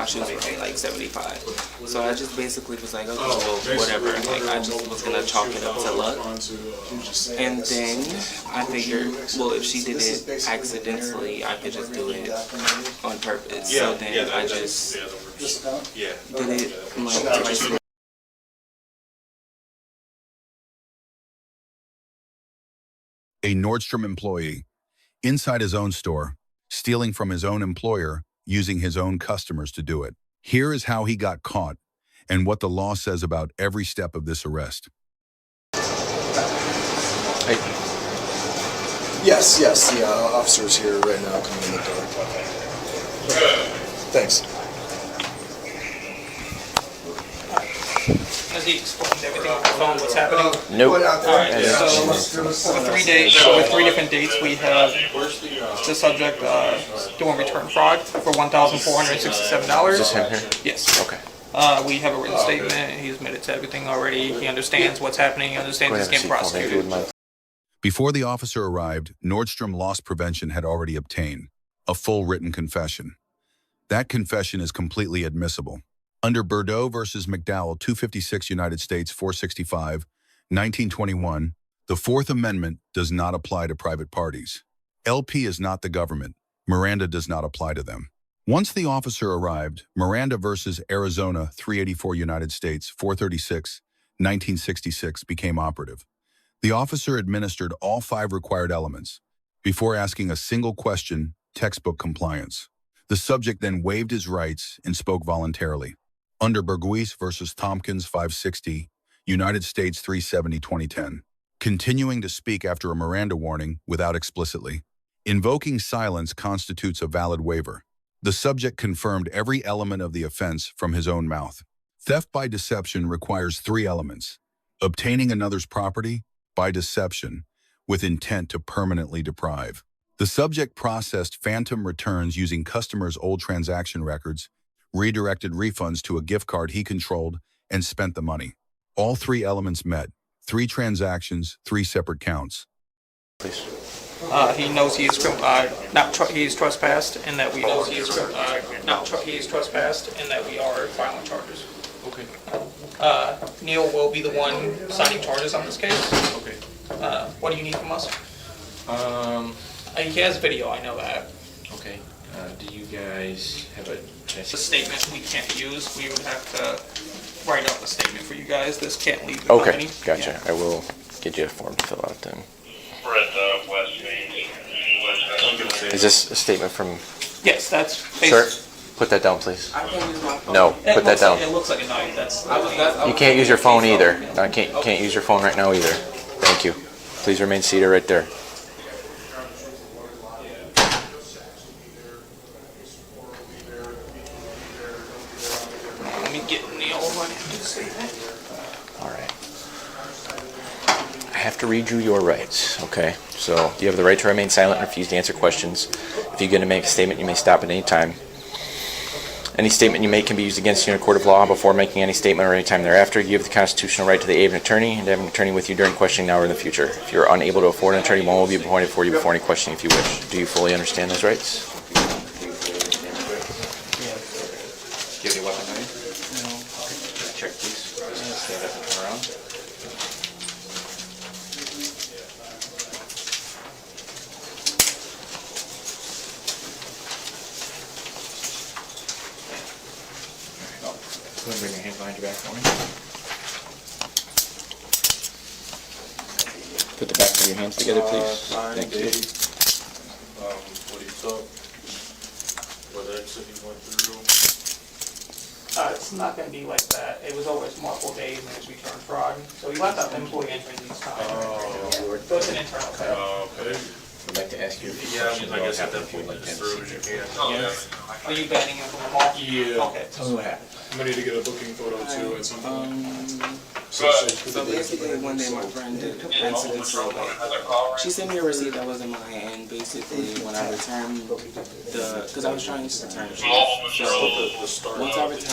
my shoes were only like $75. So I just basically was like, okay, well, whatever. Like, I just was gonna chalk it up to luck. And then I figured, well, if she did it accidentally, I could just do it on purpose. So then I just did it like twice. A Nordstrom employee, inside his own store, stealing from his own employer, using his own customers to do it. Here is how he got caught and what the law says about every step of this arrest. Hey. Yes, the officer's here right now coming in the door. Thanks. Has he explained everything on the phone, what's happening? Nope. Alright, so over 3 days, over 3 different dates, we have the subject doing return fraud for $1,467. Is this him here? Yes. Okay. We have a written statement, and he's admitted to everything already. He understands what's happening, he understands he's getting prosecuted. Before the officer arrived, Nordstrom Loss Prevention had already obtained a full written confession. That confession is completely admissible. Under Burdeau versus McDowell, 256 United States 465, 1921, the Fourth Amendment does not apply to private parties. LP is not the government. Miranda does not apply to them. Once the officer arrived, Miranda versus Arizona, 384 United States 436, 1966 became operative. The officer administered all 5 required elements before asking a single question, textbook compliance. The subject then waived his rights and spoke voluntarily. Under Berghuis versus Thompkins 560, United States 370, 2010, continuing to speak after a Miranda warning without explicitly. Invoking silence constitutes a valid waiver. The subject confirmed every element of the offense from his own mouth. Theft by deception requires 3 elements. Obtaining another's property by deception with intent to permanently deprive. The subject processed phantom returns using customers' old transaction records, redirected refunds to a gift card he controlled, and spent the money. All 3 elements met. 3 transactions, 3 separate counts. Please. He knows he's he's trespassed, and that we know he's trespassed, and that we are filing charges. Okay. Neil will be the one signing charges on this case. Okay. What do you need from us? He has video, I know that. Okay. Do you guys have a It's a statement we can't use. We would have to write up a statement for you guys. This can't leave the company. Okay, gotcha. Yeah. I will get you a form to fill out then. Is this a statement from... Yes, that's... Sir, put that down, please. I can't use my phone. No, put that down. It looks like a knife. That's... You can't use your phone either. I can't use your phone right now either. Thank you. Please remain seated right there. Let me get Neil on into the statement. All right. I have to read you your rights, okay? So you have the right to remain silent and refuse to answer questions. If you're going to make a statement, you may stop at any time. Any statement you make can be used against you in a court of law. Before making any statement or any time thereafter, you have the constitutional right to the aid of an attorney and to have an attorney with you during questioning now or in the future. If you're unable to afford an attorney, one will be appointed for you before any questioning if you wish. Do you fully understand those rights? Do you have your weapon ready? No. Okay. Check, please. Stand up and turn around. Go ahead and bring your hands behind your back for me. Put the backs of your hands together, please. Thank you. What do you thought? What exit you went through? It's not going to be like that. It was always multiple days and it's return fraud. So we left out employee entries each time. So it's an internal thing. Okay. I'd like to ask you if you Yeah, I guess at that point, just throw it as you can. Yes. Are you banning him from the mall? Yeah. Okay. Tell me what happened. I'm gonna need to get a booking photo too at some point. So basically, one day my friend did accidentally, she sent me a receipt that wasn't mine, and basically when I returned because I was trying to return shoes. So once I was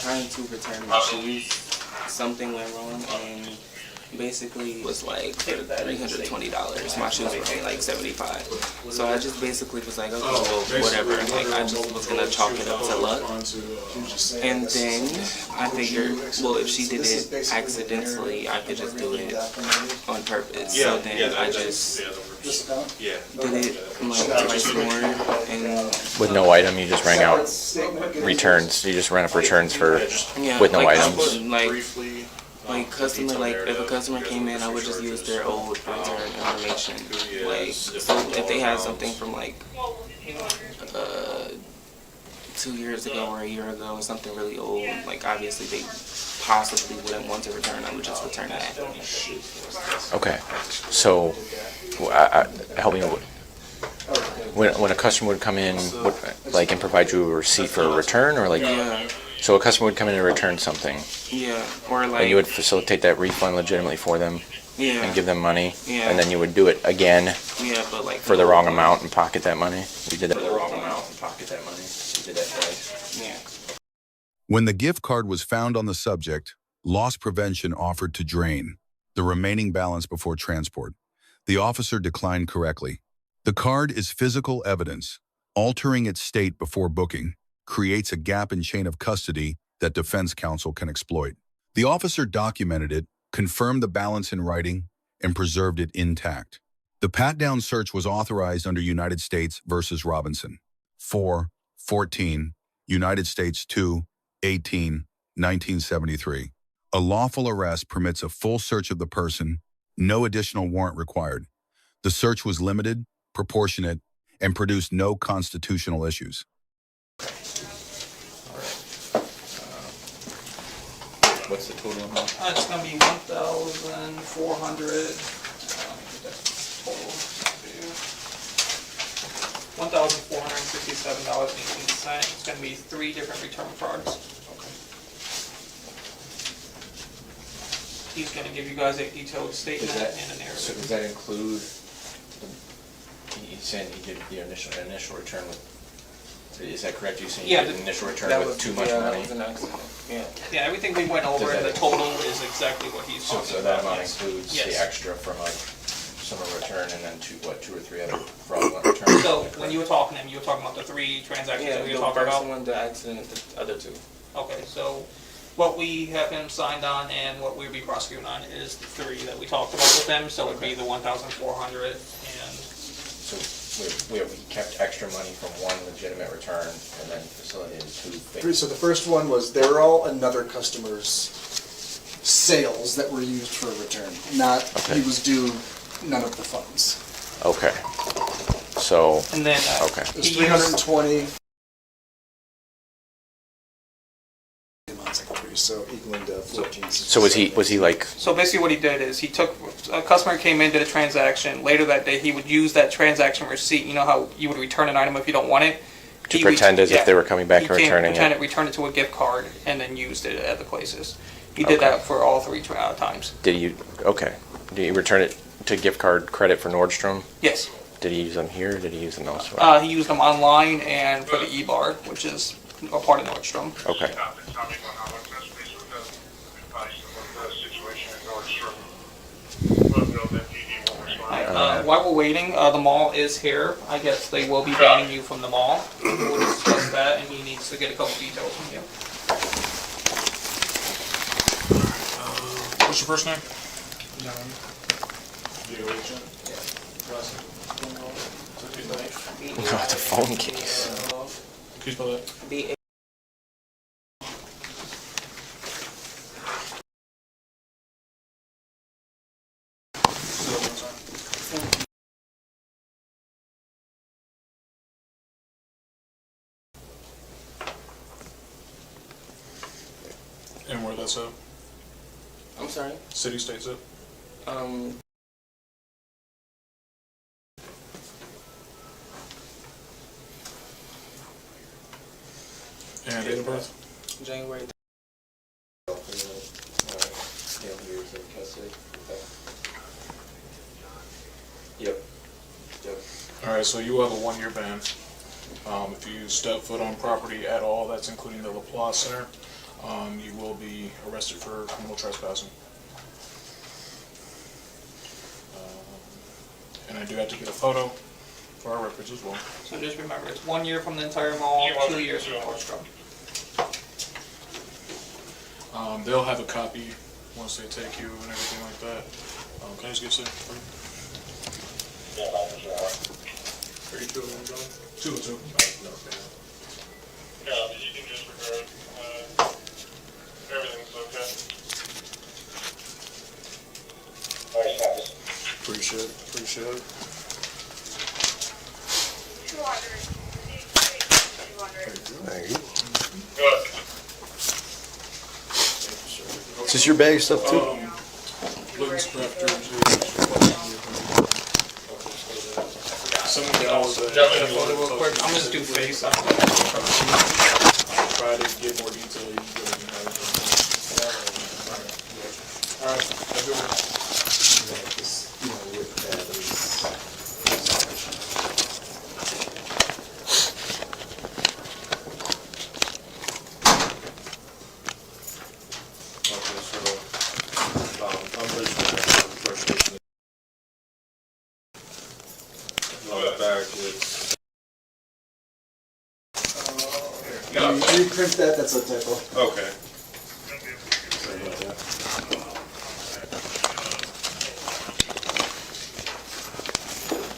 trying to return my shoes, something went wrong, and basically was like $320. My shoes were only like $75. So I just basically was like, okay, well, whatever. Like I just was gonna chalk it up to luck. And then I figured, well, if she did it accidentally, I could just do it on purpose. So then I just did it like twice more, and With no item, you just rang out returns. You just ran up returns for with no like, items. Like customer, like if a customer came in, I would just use their old return information. Like, so if they had something from like 2 years ago or a year ago, or something really old, like obviously they possibly wouldn't want to return, I would just return that. Okay, so help me. When a customer would come in, like, and provide you a receipt for a return, or like, so a customer would come in and return something, or like, and you would facilitate that refund legitimately for them, and give them money, Yeah. and then you would do it again, but like for the wrong amount and pocket that money. You did that for the wrong amount and pocket that money. You did that twice. Yeah. When the gift card was found on the subject, loss prevention offered to drain the remaining balance before transport. The officer declined correctly. The card is physical evidence. Altering its state before booking creates a gap in chain of custody that defense counsel can exploit. The officer documented it, confirmed the balance in writing, and preserved it intact. The pat-down search was authorized under United States versus Robinson. 4-14, United States 2-18, 1973. A lawful arrest permits a full search of the person, no additional warrant required. The search was limited, proportionate, and produced no constitutional issues. What's the total amount? It's gonna be 1,400. Total. $1,457.18. It's gonna be 3 different return frauds. He's gonna give you guys a detailed statement and a narrative. So does that include? He's saying he did the initial return with. Is that correct? You saying he did the initial return with too much money? That was an accident. Yeah, everything we went over in the total is exactly what he's talking So about. that amount includes the Yes. extra from like summer return and then 2 or 3 other fraudulent returns? So when you were talking to him, you were talking about the 3 transactions that we were the talking first about? one, the accident, the other 2. Okay, so what we have him signed on and what we'll be prosecuting on is the 3 that we talked about with them, so it'd be the 1,400 and... So we kept extra money from 1 legitimate return and then facilitated 2 fake. So the first one was, they were all another customer's sales that were used for a return, not, he was due none of the funds. Okay. So, And then okay. It was 320. So equaling to 14. So was he like, So basically what he did is he took, a customer came in, did a transaction, later that day he would use that transaction receipt, you know how you would return an item if you don't want it? to pretend as if they were coming back and returning it? Return it to a gift card and then used it at the places. He did that for all 3 times. Did you return it to gift card credit for Nordstrom? Yes. Did he use them here? Did he use them elsewhere? He used them online and for the E-bar, which is a part of Nordstrom. Okay. While we're waiting, the mall is here. I guess they will be banning you from the mall. We'll discuss that, and he needs to get a couple details from you. What's your first name? No, it's a phone case. Can you spell that? B-A- And where that's at? I'm sorry. City, state's at? And date of birth? January. Yep. Alright, so you will have a 1-year ban. If you step foot on property at all, that's including the LaPlace Center, you will be arrested for criminal trespassing. And I do have to get a photo for our records as well. So just remember, it's 1 year from the entire mall, 2 years from Nordstrom. They'll have a copy once they take you and everything like that. Can I just get some? Are you two of them, John? Two. Yeah, you can disregard. Everything's okay. Appreciate it. 200. Thank you. Good. Is this your bag stuff too? Lincoln's Craft Jersey. Someone else. Get a photo real quick. I'm gonna just do face. Try to get more detail. You can get it in All right. Have a good one. Reprint that, that's a typo. Okay.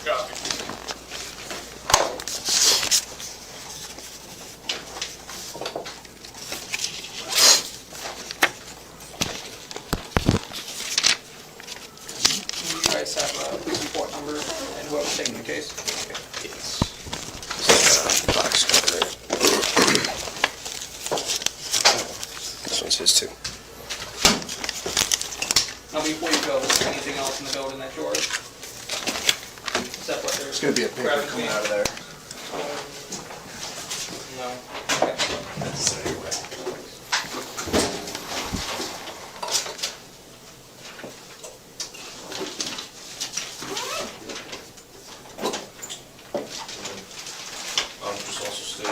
Copy. You guys have a police report number and whoever's taking the case. Box cover. This one's his too. Now before you go, is there anything else in the building that's yours? Except what there's. It's gonna be a paper coming out of there. No. Just also state,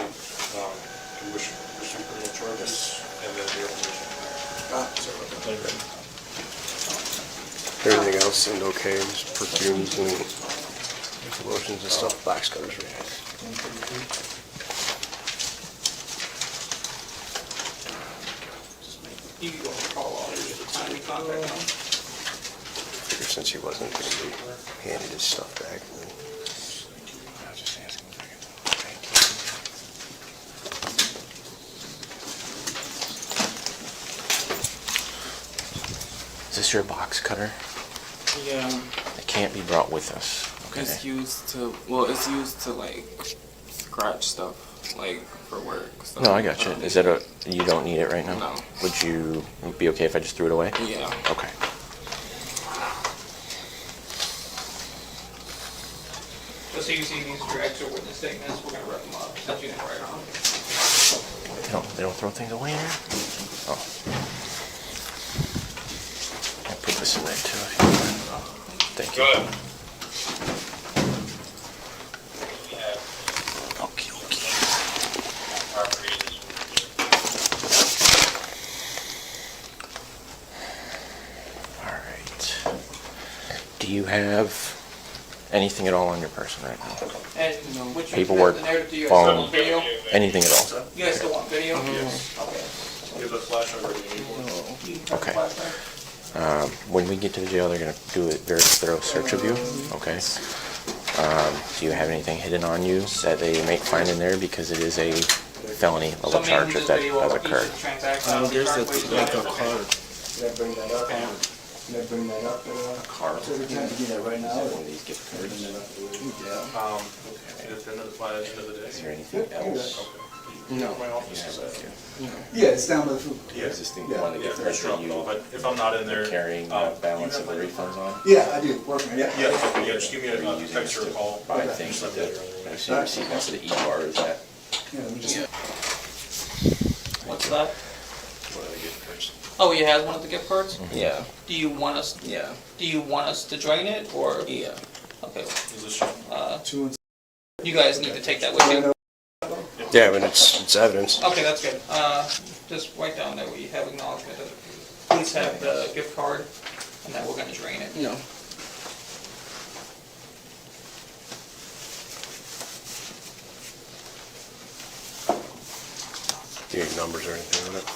you wish to pursue criminal charges and then the information. Everything else seemed okay. Just perfumes and lotions and stuff. Box covers right here. You can go and call all these at the time we contact them. Figure since he wasn't going to be handed his stuff back. Then I was just asking if I could. Thank you. Is this your box cutter? Yeah. It can't be brought with us. Okay. It's used to, well, it's used to like scratch stuff, like for work. So No, I got you. Is that you don't need it right now? No. Would you be okay if I just threw it away? Yeah. Okay. Just so you see these are extra witness statements, we're gonna rip them up, since you didn't write on them. They don't throw things away in here? Oh. I'll put this in there too if you want. Thank you. Good. Okay, okay. All right. Do you have anything at all on your person right now? And which Paperwork, the narrative, do you guys phone. still want video? Anything at all? You guys still want video? Yes. Okay. Give a flash over to me. You can turn the Okay. flash there. When we get to the jail, they're going to do a very thorough search of you, okay? Do you have anything hidden on you that they may find in there, because it is a felony level So charge if that has occurred? There's like a card. Did I bring that up? Did I bring that up? Card. So every time you do that right now? One of these gift cards. Yeah. Is there anything else? No. My office is at. Yeah, it's down by the food. Yeah. Is this thing Yeah. one of the gift cards that you But if I'm not in there. carrying the balance of the refunds on? Yeah, I do, working, yeah. Yeah, just give me a Using text this or a to call. buy Okay. things that, I see you receive next to the E-bar, is that? Yeah, let me just. What's that? One of the gift cards. Oh, he has one of the gift cards? Yeah. Do you want us, Yeah. do you want us to drain it, or? Yeah. Okay, Is this Two and you guys need to take that with you. Yeah, but it's evidence. Okay, that's good. Just write down that we have acknowledgement that please have the gift card, and that we're gonna drain it. No. Do you need numbers or anything with it?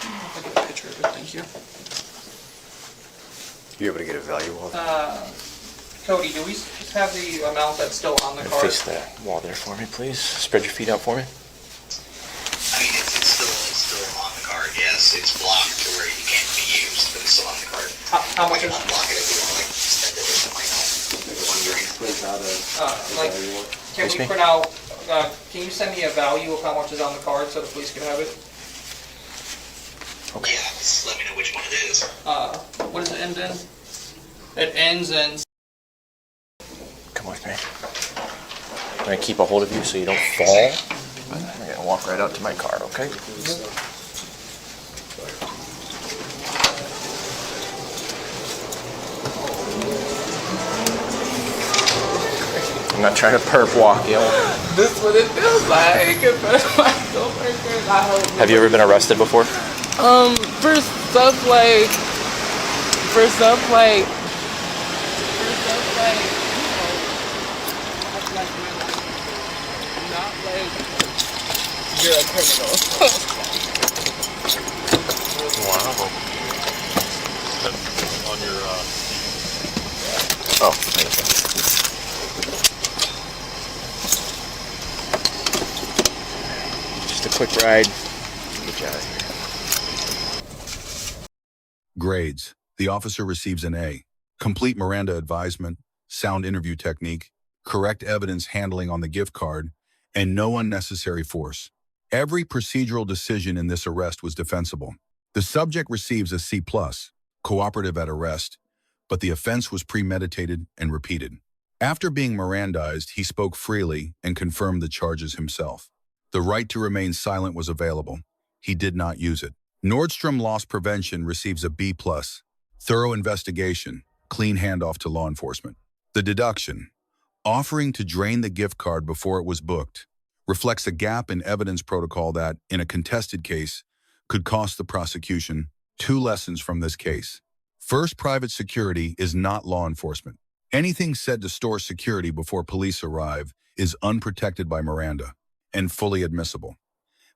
I'll get a picture of it, thank you. You able to get a value of it? Cody, do we have the amount that's still on the card? Face the wall there for me, please. Spread your feet out for me. I mean, it's still on the card, yes. It's blocked to where you can't be used, but it's still on the card. How much You is, can unblock it if you want, like, spend it or something like that. can Excuse we me? print out, can you send me a value of how much is on the card so the police can have it? Okay. Yeah, just let me know which one it is. What does it end in? It ends in, Come with me. I'm gonna keep a hold of you so you don't fall. I'm gonna walk right out to my car, okay? I'm not trying to perp walk you. This is what it feels like. It feels like coworkers. I hope. Have you ever been arrested before? For stuff like, for stuff like, not like you're a criminal. Wow. On your, Oh, thank you. Just a quick ride. Get you out of here. Grades. The officer receives an A. Complete Miranda advisement, sound interview technique, correct evidence handling on the gift card, and no unnecessary force. Every procedural decision in this arrest was defensible. The subject receives a C+, cooperative at arrest, but the offense was premeditated and repeated. After being Mirandized, he spoke freely and confirmed the charges himself. The right to remain silent was available. He did not use it. Nordstrom loss prevention receives a B+, thorough investigation, clean handoff to law enforcement. The deduction, offering to drain the gift card before it was booked, reflects a gap in evidence protocol that, in a contested case, could cost the prosecution. 2 lessons from this case. First, private security is not law enforcement. Anything said to store security before police arrive is unprotected by Miranda and fully admissible.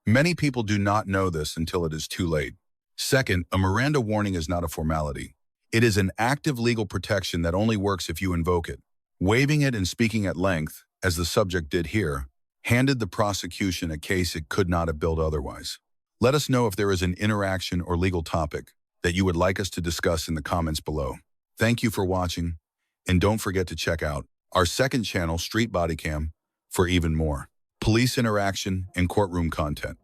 Many people do not know this until it is too late. Second, a Miranda warning is not a formality. It is an active legal protection that only works if you invoke it. Waiving it and speaking at length, as the subject did here, handed the prosecution a case it could not have built otherwise. Let us know if there is an interaction or legal topic that you would like us to discuss in the comments below. Thank you for watching, and don't forget to check out our second channel, Street Bodycam, for even more police interaction and courtroom content.